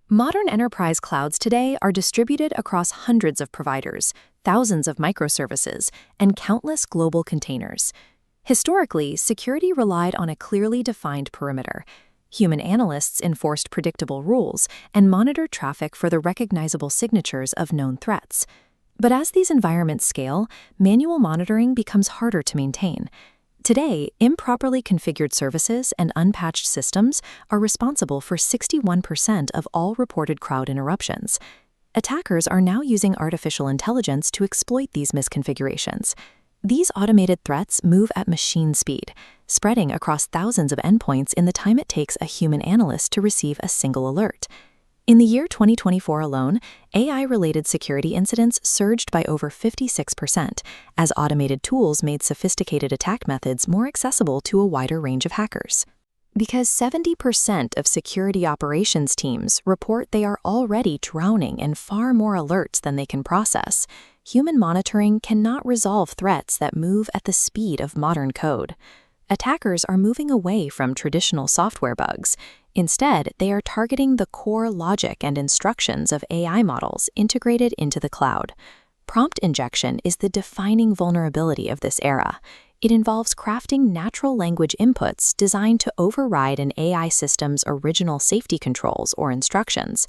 Modern enterprise clouds today are distributed across hundreds of providers, thousands of microservices, and countless global containers. Historically, security relied on a clearly defined perimeter. Human analysts enforced predictable rules and monitored traffic for the recognizable signatures of known threats. But as these environments scale, manual monitoring becomes harder to maintain. Today, improperly configured services and unpatched systems are responsible for 61% of all reported crowd interruptions. Attackers are now using artificial intelligence to exploit these misconfigurations. These automated threats move at machine speed, spreading across thousands of endpoints in the time it takes a human analyst to receive a single alert. In the year 2024 alone, AI-related security incidents surged by over 56%, as automated tools made sophisticated attack methods more accessible to a wider range of hackers. Because 70% of security operations teams report they are already drowning in far more alerts than they can process, human monitoring cannot resolve threats that move at the speed of modern code. Attackers are moving away from traditional software bugs. Instead, they are targeting the core logic and instructions of AI models integrated into the cloud. Prompt injection is the defining vulnerability of this era. It involves crafting natural language inputs designed to override an AI system's original safety controls or instructions.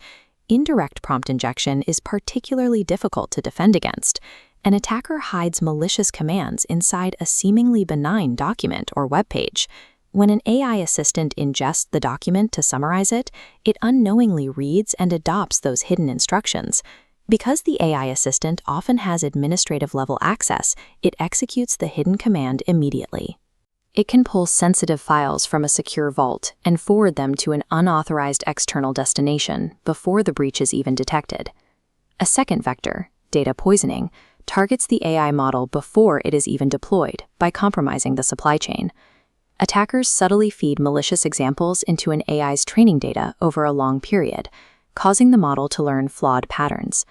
Indirect prompt injection is particularly difficult to defend against. An attacker hides malicious commands inside a seemingly benign document or web page. When an AI assistant ingests the document to summarize it, it unknowingly reads and adopts those hidden instructions. Because the AI assistant often has administrative-level access, it executes the hidden command immediately. It can pull sensitive files from a secure vault and forward them to an unauthorized external destination before the breach is even detected. A second vector, data poisoning, targets the AI model before it is even deployed by compromising the supply chain. Attackers subtly feed malicious examples into an AI's training data over a long period, causing the model to learn flawed patterns.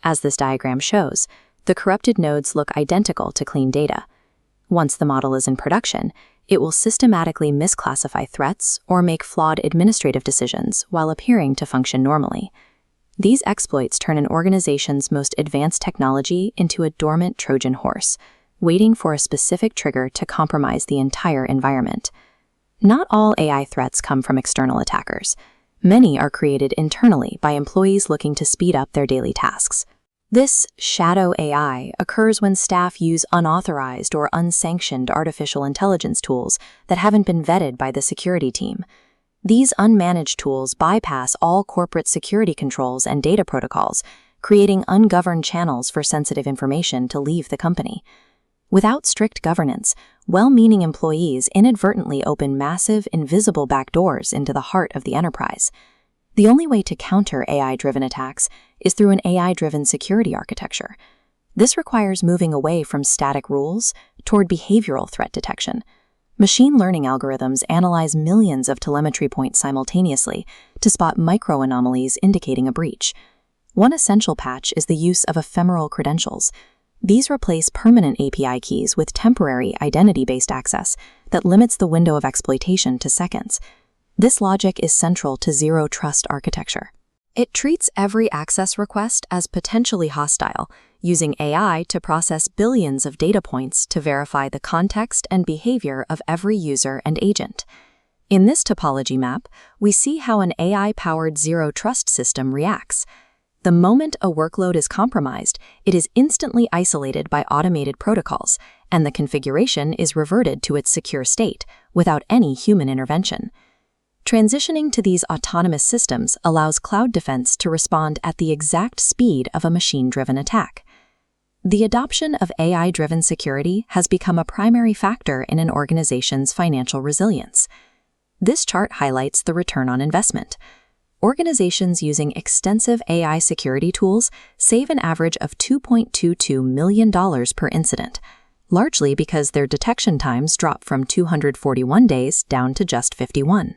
As this diagram shows, the corrupted nodes look identical to clean data. Once the model is in production, it will systematically misclassify threats or make flawed administrative decisions while appearing to function normally. These exploits turn an organization's most advanced technology into a dormant Trojan horse, waiting for a specific trigger to compromise the entire environment. Not all AI threats come from external attackers. Many are created internally by employees looking to speed up their daily tasks. This shadow AI occurs when staff use unauthorized or unsanctioned artificial intelligence tools that haven't been vetted by the security team. These unmanaged tools bypass all corporate security controls and data protocols, creating ungoverned channels for sensitive information to leave the company. Without strict governance, well-meaning employees inadvertently open massive, invisible backdoors into the heart of the enterprise. The only way to counter AI-driven attacks is through an AI-driven security architecture. This requires moving away from static rules toward behavioral threat detection. Machine learning algorithms analyze millions of telemetry points simultaneously to spot micro-anomalies indicating a breach. One essential patch is the use of ephemeral credentials. These replace permanent API keys with temporary identity-based access that limits the window of exploitation to seconds. This logic is central to zero-trust architecture. It treats every access request as potentially hostile, using AI to process billions of data points to verify the context and behavior of every user and agent. In this topology map, we see how an AI-powered zero-trust system reacts. The moment a workload is compromised, it is instantly isolated by automated protocols, and the configuration is reverted to its secure state without any human intervention. Transitioning to these autonomous systems allows cloud defense to respond at the exact speed of a machine-driven attack. The adoption of AI-driven security has become a primary factor in an organization's financial resilience. This chart highlights the return on investment. Organizations using extensive AI security tools save an average of $2.22 million per incident, largely because their detection times drop from 241 days down to just 51.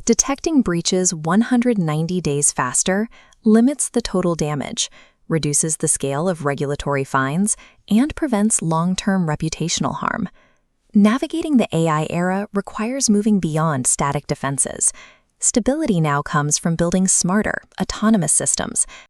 Detecting breaches 190 days faster limits the total damage, reduces the scale of regulatory fines, and prevents long-term reputational harm. Navigating the AI era requires moving beyond static defenses. Stability now comes from building smarter, autonomous systems